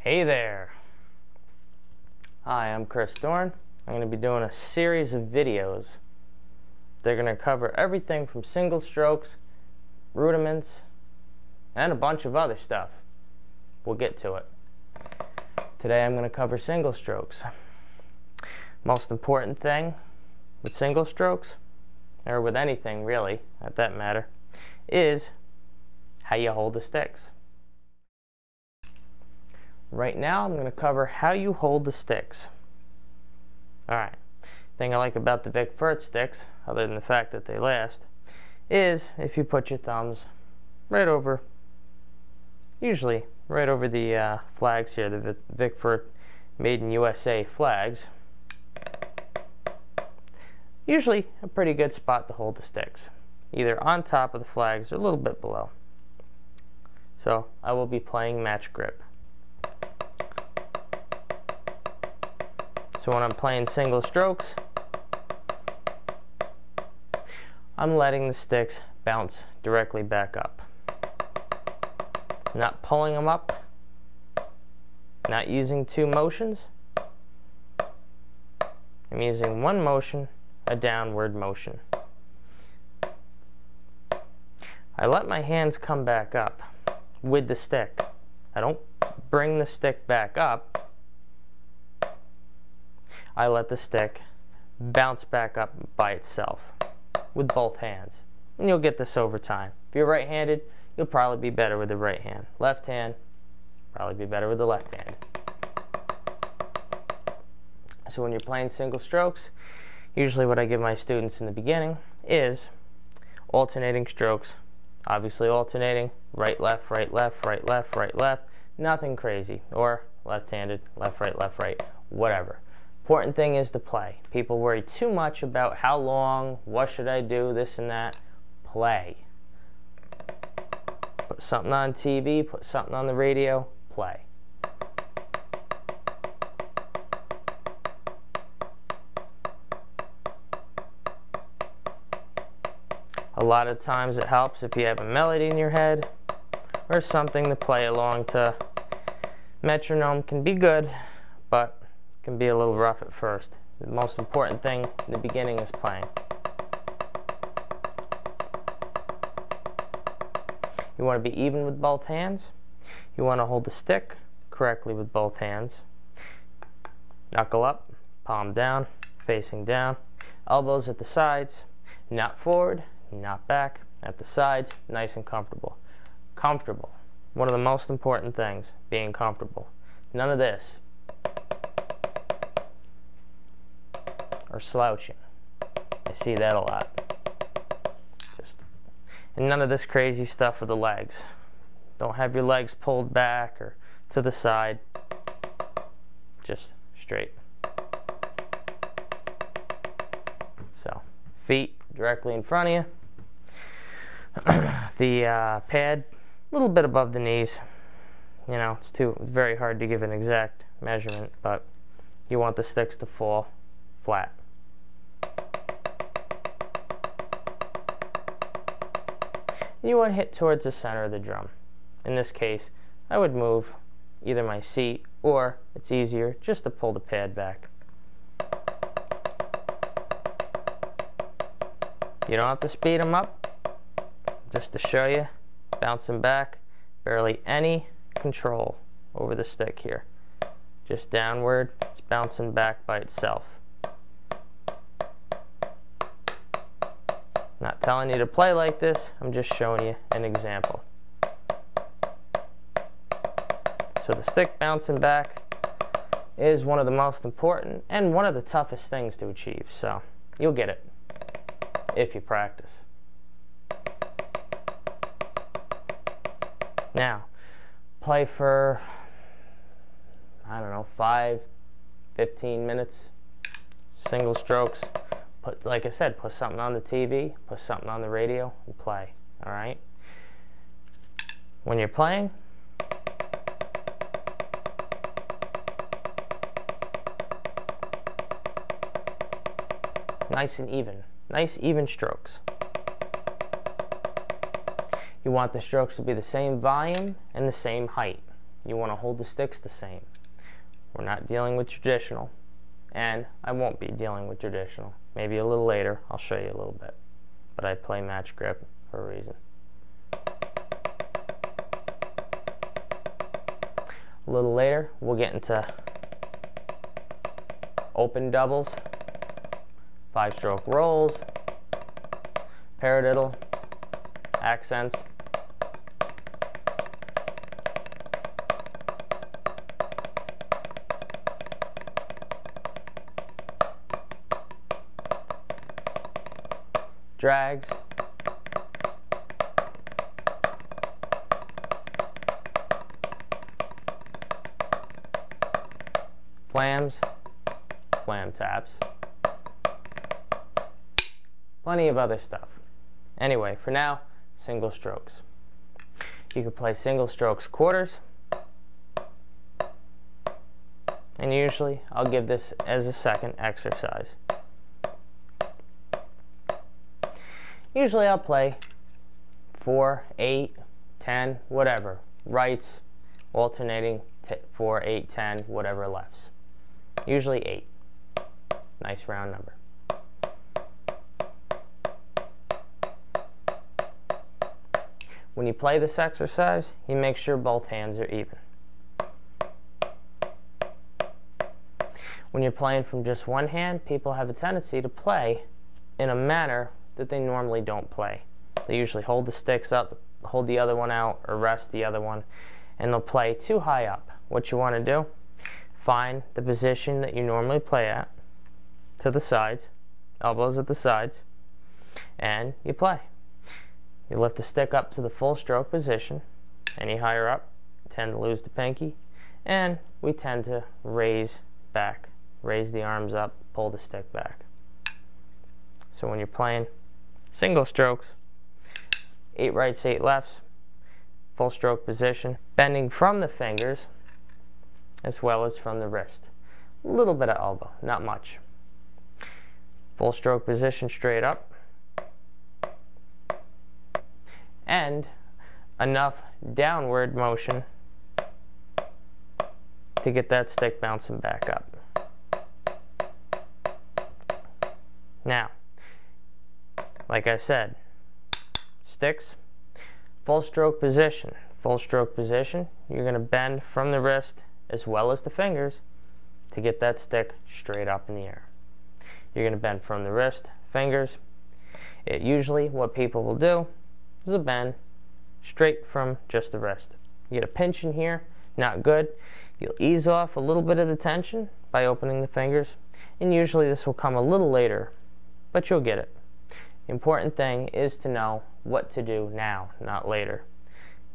Hey there! Hi, I'm Chris Dorn. I'm going to be doing a series of videos. They're going to cover everything from single strokes, rudiments, and a bunch of other stuff. We'll get to it. Today I'm going to cover single strokes. Most important thing with single strokes, or with anything really, at that matter, is how you hold the sticks. Right now I'm going to cover how you hold the sticks. Alright, thing I like about the Vic Firth sticks, other than the fact that they last, is if you put your thumbs right over, usually right over the flags here, the Vic Firth Made in USA flags, usually a pretty good spot to hold the sticks, either on top of the flags or a little bit below. So I will be playing match grip. So when I'm playing single strokes, I'm letting the sticks bounce directly back up. Not pulling them up, not using two motions. I'm using one motion, a downward motion. I let my hands come back up with the stick. I don't bring the stick back up. I let the stick bounce back up by itself with both hands. And you'll get this over time. If you're right-handed, you'll probably be better with the right hand. Left hand, probably be better with the left hand. So when you're playing single strokes, usually what I give my students in the beginning is alternating strokes. Obviously alternating, right, left, right, left, right, left, right, left. Nothing crazy. Or left-handed, left, right, whatever. Important thing is to play. People worry too much about how long, what should I do, this and that. Play. Put something on TV, put something on the radio, play. A lot of times it helps if you have a melody in your head or something to play along to. Metronome can be good, but can be a little rough at first. The most important thing in the beginning is playing. You want to be even with both hands. You want to hold the stick correctly with both hands. Knuckle up, palm down, facing down. Elbows at the sides, not forward, not back. At the sides, nice and comfortable. Comfortable. One of the most important things, being comfortable. None of this. Or slouching. I see that a lot. And none of this crazy stuff with the legs. Don't have your legs pulled back or to the side. Just straight. So, feet directly in front of you. The pad a little bit above the knees. You know, it's very hard to give an exact measurement, but you want the sticks to fall flat. You want to hit towards the center of the drum. In this case, I would move either my seat or, it's easier, just to pull the pad back. You don't have to speed them up. Just to show you, bouncing back, barely any control over the stick here. Just downward, it's bouncing back by itself. Not telling you to play like this, I'm just showing you an example. So the stick bouncing back is one of the most important and one of the toughest things to achieve. So you'll get it if you practice. Now, play for, I don't know, 5-15 minutes, single strokes. Like I said, put something on the TV, put something on the radio, and play. Alright? When you're playing, nice and even. Nice, even strokes. You want the strokes to be the same volume and the same height. you want to hold the sticks the same. We're not dealing with traditional, and I won't be dealing with traditional. Maybe a little later, I'll show you a little bit. But I play match grip for a reason. A little later, we'll get into open doubles, 5-stroke rolls, paradiddle, accents, drags, flams, flam taps, plenty of other stuff. Anyway, for now, single strokes. You could play single strokes quarters, and usually I'll give this as a second exercise. Usually I'll play 4, 8, 10, whatever. Rights, alternating 4, 8, 10, whatever lefts. Usually 8. Nice round number. When you play this exercise, you make sure both hands are even. When you're playing from just one hand, people have a tendency to play in a manner that they normally don't play. They usually hold the sticks up, hold the other one out, or rest the other one, and they'll play too high up. What you want to do, find the position that you normally play at, to the sides, elbows at the sides, and you play. You lift the stick up to the full stroke position. Any higher up, you tend to lose the pinky, and we tend to raise back, raise the arms up, pull the stick back. So when you're playing single strokes, 8 rights, 8 lefts, full stroke position, bending from the fingers as well as from the wrist. A little bit of elbow, not much. Full stroke position straight up, and enough downward motion to get that stick bouncing back up. Now, like I said, sticks, full stroke position. Full stroke position, you're going to bend from the wrist as well as the fingers to get that stick straight up in the air. You're going to bend from the wrist, fingers. Usually what people will do is a bend straight from just the wrist. You get a pinch in here, not good. You'll ease off a little bit of the tension by opening the fingers, and usually this will come a little later, but you'll get it. The important thing is to know what to do now, not later.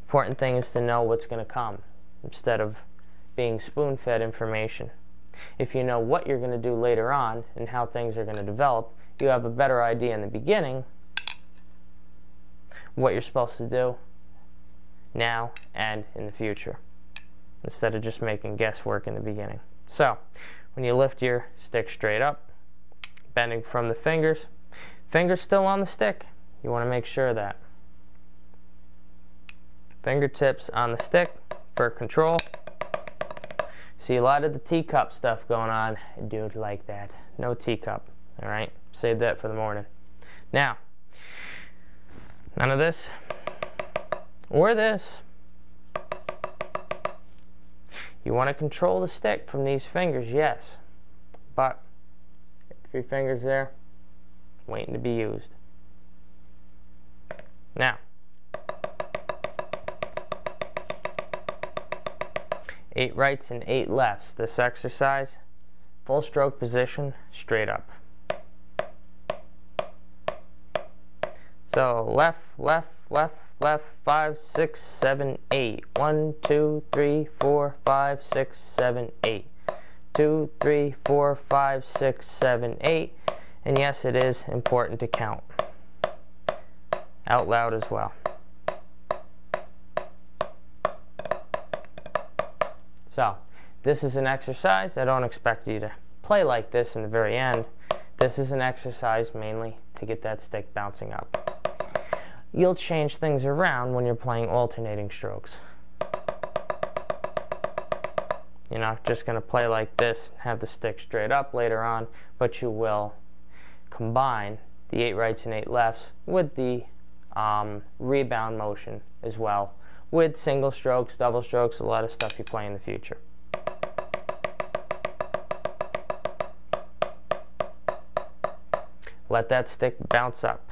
The important thing is to know what's going to come instead of being spoon-fed information. If you know what you're going to do later on and how things are going to develop, you have a better idea in the beginning what you're supposed to do now and in the future, instead of just making guesswork in the beginning. So, when you lift your stick straight up, bending from the fingers, fingers still on the stick, you want to make sure that. Fingertips on the stick for control. See a lot of the teacup stuff going on. I don't like that. No teacup. Alright? Save that for the morning. Now, none of this or this. You want to control the stick from these fingers, yes. But 3 fingers there, waiting to be used. Now, 8 rights and 8 lefts. This exercise, full stroke position, straight up. So left, left, left, left, 5, 6, 7, 8. 1, 2, 3, 4, 5, 6, 7, 8. 2, 3, 4, 5, 6, 7, 8. And yes, it is important to count out loud as well. So, this is an exercise. I don't expect you to play like this in the very end. This is an exercise mainly to get that stick bouncing up. You'll change things around when you're playing alternating strokes. You're not just going to play like this and have the stick straight up later on, but you will combine the 8 rights and 8 lefts with the rebound motion as well, with single strokes, double strokes, a lot of stuff you play in the future. Let that stick bounce up.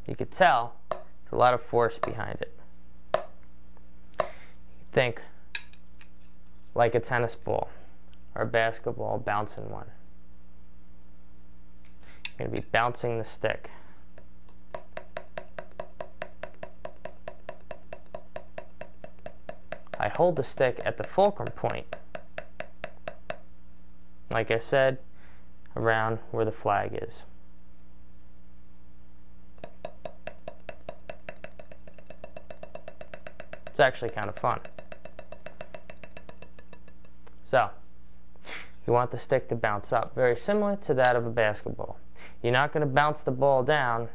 You could tell there's a lot of force behind it. Think like a tennis ball or a basketball bouncing one. You're going to be bouncing the stick. I hold the stick at the fulcrum point, like I said, around where the flag is. It's actually kind of fun. So, you want the stick to bounce up, very similar to that of a basketball. You're not going to bounce the ball down,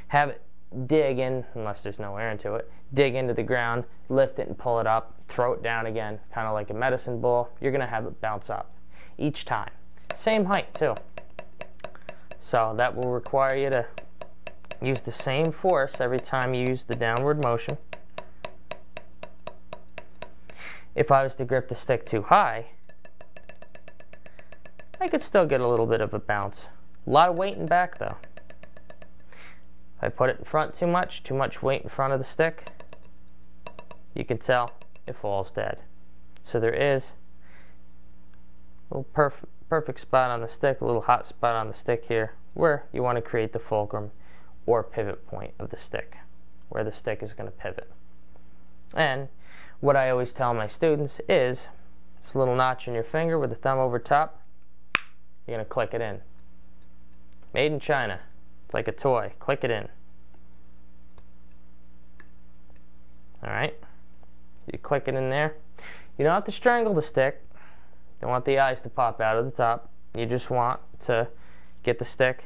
have it dig in, unless there's no air into it, dig into the ground, lift it and pull it up, throw it down again, kind of like a medicine ball. You're going to have it bounce up each time. Same height too. So that will require you to use the same force every time you use the downward motion. If I was to grip the stick too high, I could still get a little bit of a bounce. A lot of weight in back though. If I put it in front too much weight in front of the stick, you can tell it falls dead. So there is a little perfect spot on the stick, a little hot spot on the stick here, where you want to create the fulcrum or pivot point of the stick, where the stick is going to pivot. And what I always tell my students is, this little notch in your finger with the thumb over top, you're going to click it in. Made in China. It's like a toy. Click it in. Alright? You click it in there. You don't have to strangle the stick. You don't want the eyes to pop out of the top. You just want to get the stick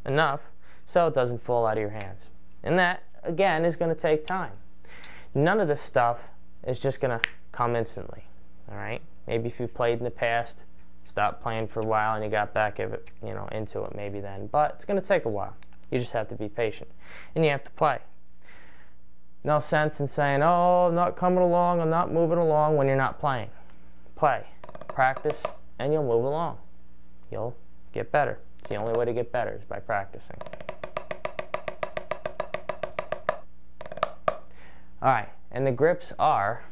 enough so it doesn't fall out of your hands. And that, again, is going to take time. None of this stuff is just going to come instantly. Alright? Maybe if you've played in the past, stopped playing for a while and you got back into it maybe then. But it's going to take a while. You just have to be patient. And you have to play. No sense in saying, oh, I'm not coming along, I'm not moving along, when you're not playing. Play. Practice, and you'll move along. You'll get better. It's the only way to get better is by practicing. Alright, and the grips are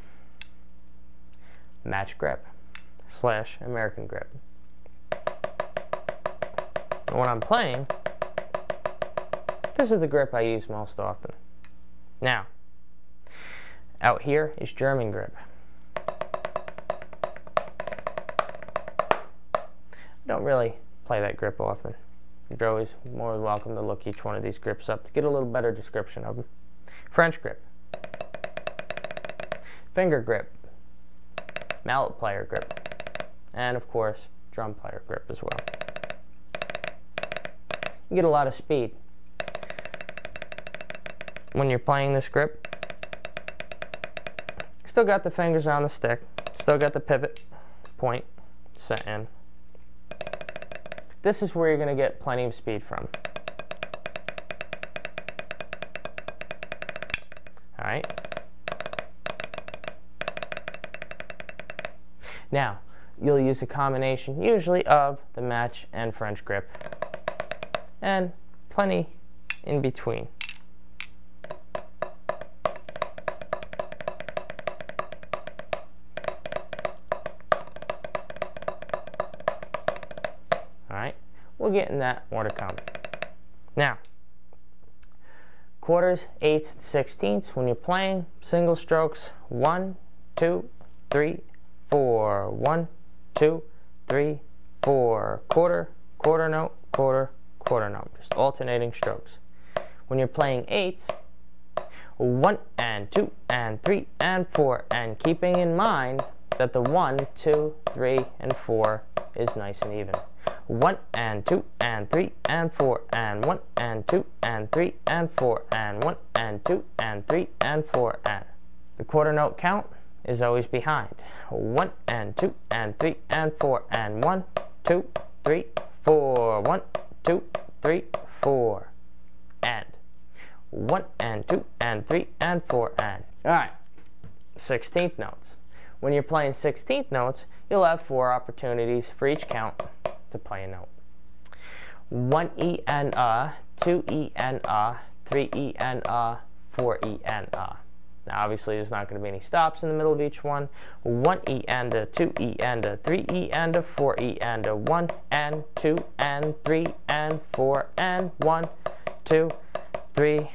match grip / American grip. And when I'm playing, this is the grip I use most often. Now, out here is German grip. I don't really play that grip often. You're always more than welcome to look each one of these grips up to get a little better description of them. French grip. Finger grip. Mallet player grip. And of course, drum player grip as well. You get a lot of speed when you're playing this grip. Still got the fingers on the stick. Still got the pivot point set in. This is where you're going to get plenty of speed from. Alright? Now, you'll use a combination usually of the match and French grip, and plenty in between. Alright, we'll get in that more to come. Now, quarters, eighths, and sixteenths, when you're playing single strokes, 1, 2, 3, 4, 1, 2, 3, 4, quarter, quarter note, quarter, quarter note, just alternating strokes. When you're playing eighths, 1 and 2 and 3 and 4, and keeping in mind that the 1, 2, 3, and 4 is nice and even. 1 and 2 and 3 and 4 and 1 and 2 and 3 and 4 and 1 and 2 and 3 and 4 and The quarter note count is always behind. 1 and 2 and 3 and 4 and 1, 2, 3, 4. 1, 2, 3, 4. And 1 and 2 and 3 and 4 and. Alright, 16th notes. When you're playing 16th notes, you'll have 4 opportunities for each count to play a note. 1 E and 2 E and 3 E and 4 E and Now obviously there's not going to be any stops in the middle of each one. 1 E and 2 E and 3 E and 4 E and 1 and 2 and 3 and 4 and 1, 2, 3,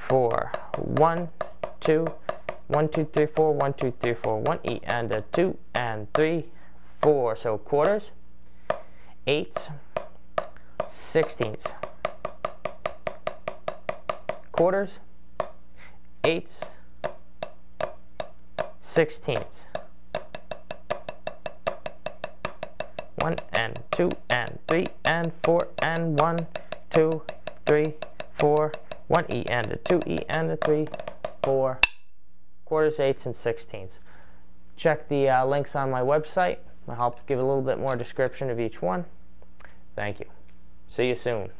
4. 1, 2, 1, 2, 3, 4, 1, 2, 3, 4, 1 E and 2 and 3, 4. So quarters, 8s, 16ths. Quarters, 8s, 16ths. 1 and 2 and 3 and 4 and 1, 2, 3, 4. 1 E and 2 E and 3, 4. Quarters, 8s, and 16ths. Check the links on my website. I'll help give a little bit more description of each one. Thank you. See you soon.